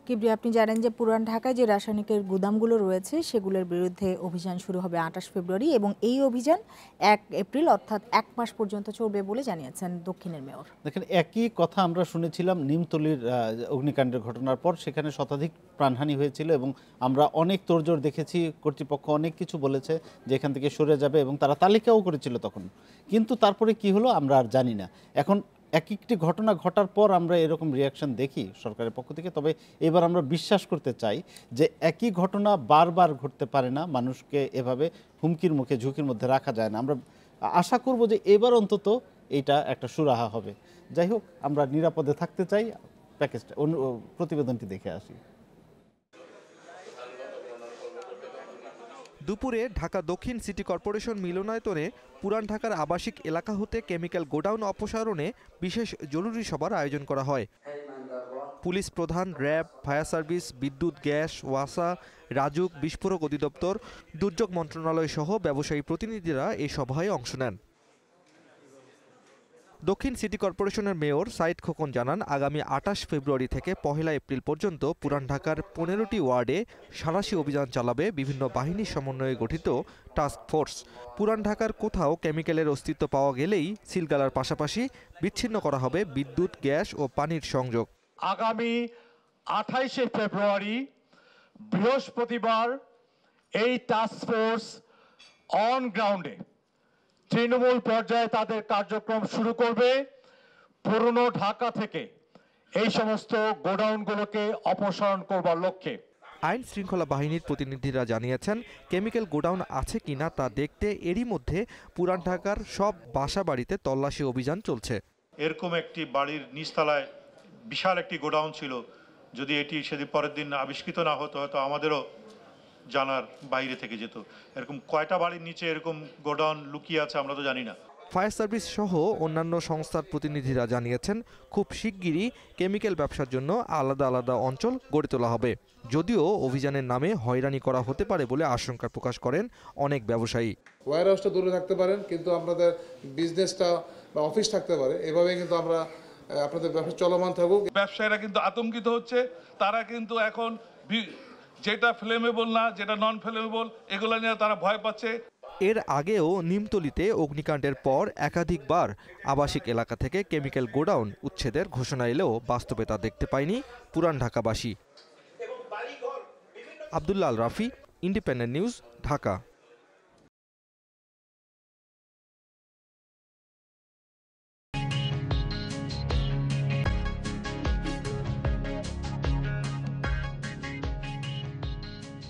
কিবরিয়া, আপনি জানেন যে পুরান ঢাকায় যে রাসায়নিকের গুদামগুলো রয়েছে সেগুলোর বিরুদ্ধে অভিযান শুরু হবে ২৮ ফেব্রুয়ারি এবং এই অভিযান ১ এপ্রিল অর্থাৎ ১ মাস পর্যন্ত চলবে বলে জানিয়েছেন দক্ষিণের মেয়র। দেখেন, একই কথা আমরা শুনেছিলাম নিমতলির অগ্নিকাণ্ডের ঘটনার পর। সেখানে শতাধিক প্রাণহানি হয়েছিল এবং আমরা অনেক তোড়জোড় দেখেছি। কর্তৃপক্ষ অনেক কিছু বলেছে যে এখান থেকে সরে যাবে এবং তারা তালিকাও করেছিল তখন। কিন্তু তারপরে কি হলো আমরা আর জানি না। এখন এক একটি ঘটনা ঘটার পর আমরা এরকম রিয়াকশন দেখি সরকারের পক্ষ থেকে। তবে এবার আমরা বিশ্বাস করতে চাই যে একই ঘটনা বারবার ঘটতে পারে না, মানুষকে এভাবে হুমকির মুখে ঝুঁকির মধ্যে রাখা যায় না। আমরা আশা করব যে এবার অন্তত এইটা একটা সুরাহা হবে। যাই হোক, আমরা নিরাপদে থাকতে চাই। প্যাকেজটা প্রতিবেদনটি দেখে আসি। দুপুরে ঢাকা দক্ষিণ সিটি কর্পোরেশন মিলনায়তনে পুরান ঢাকার আবাসিক এলাকা হতে কেমিক্যাল গোডাউন অপসারণে বিশেষ জরুরি সভার আয়োজন করা হয়। পুলিশ প্রধান, র্যাব, ফায়ার সার্ভিস, বিদ্যুৎ, গ্যাস, ওয়াসা, রাজুক, বিস্ফোরক অধিদপ্তর, দুর্যোগ মন্ত্রণালয় সহ ব্যবসায়ী প্রতিনিধিরা এই সভায় অংশ নেন। দক্ষিণ সিটি কর্পোরেশনের মেয়র সাইদ খোকন জানান, আগামী ২৮ ফেব্রুয়ারি থেকে ১ এপ্রিল পর্যন্ত পুরান ঢাকার ১৫টি ওয়ার্ডে সাঁড়াশি অভিযান চালাবে বিভিন্ন বাহিনীর সমন্বয়ে গঠিত টাস্ক ফোর্স। পুরান ঢাকার কোথাও কেমিক্যালের অস্তিত্ব পাওয়া গেলেই সিলগালার পাশাপাশি বিচ্ছিন্ন করা হবে বিদ্যুৎ, গ্যাস ও পানির সংযোগ। আগামী ২৮ ফেব্রুয়ারি বৃহস্পতিবার এই টাস্ক ফোর্স অন গ্রাউন্ডে তৃণমূল পর্যায়ে তাদের কার্যক্রম শুরু করবে। পুরনো ঢাকা থেকে এই সমস্ত গোডাউনগুলোকে অপসারণ করবার লক্ষ্যে। আইন শৃঙ্খলা বাহিনীর প্রতিনিধিরা জানিয়েছেন, কেমিক্যাল গোডাউন আছে কিনা তা দেখতে এরই মধ্যে পুরান ঢাকার সব বাসা বাড়িতে তল্লাশি অভিযান চলছে। এরকম একটি বাড়ির নিচতলায় বিশাল একটি গোডাউন ছিল। যদি এটি সেদিন পরের দিন আবিষ্কৃত না হতো, হয়তো আমাদেরও জানার বাইরে থেকে যেত। এরকম কয়টা বাড়ির নিচে এরকম গোডাউন লুকিয়ে আছে আমরা তো জানি না। ফায়ার সার্ভিস সহ অন্যান্য সংস্থার প্রতিনিধিরা জানিয়েছেন, খুব শিগগিরই কেমিক্যাল ব্যবসার জন্য আলাদা আলাদা অঞ্চল গড়ে তোলা হবে। যদিও অভিযানের নামে হয়রানি করা হতে পারে বলে আশঙ্কা প্রকাশ করেন অনেক ব্যবসায়ী। ওয়্যার হাউসটা দূরে থাকতে পারেন, কিন্তু আপনাদের বিজনেসটা বা অফিস থাকতে পারে। এভাবে কিন্তু আমরা আপনাদের ব্যবসা চলমান থাকুক। ব্যবসায়ীরা কিন্তু আতঙ্কিত হচ্ছে। তারা কিন্তু এখন যেটা ফ্লেমেবল না, যেটা নন ফ্লেমেবল, এগুলো নিয়ে তারা ভয় পাচ্ছে। এর আগেও নিমতলিতে অগ্নিকাণ্ডের পর একাধিকবার আবাসিক এলাকা থেকে কেমিক্যাল গোডাউন উচ্ছেদের ঘোষণা এলেও বাস্তবে তা দেখতে পায়নি পুরান ঢাকাবাসী। Abdullah Al Rafi, independent news, Dhaka.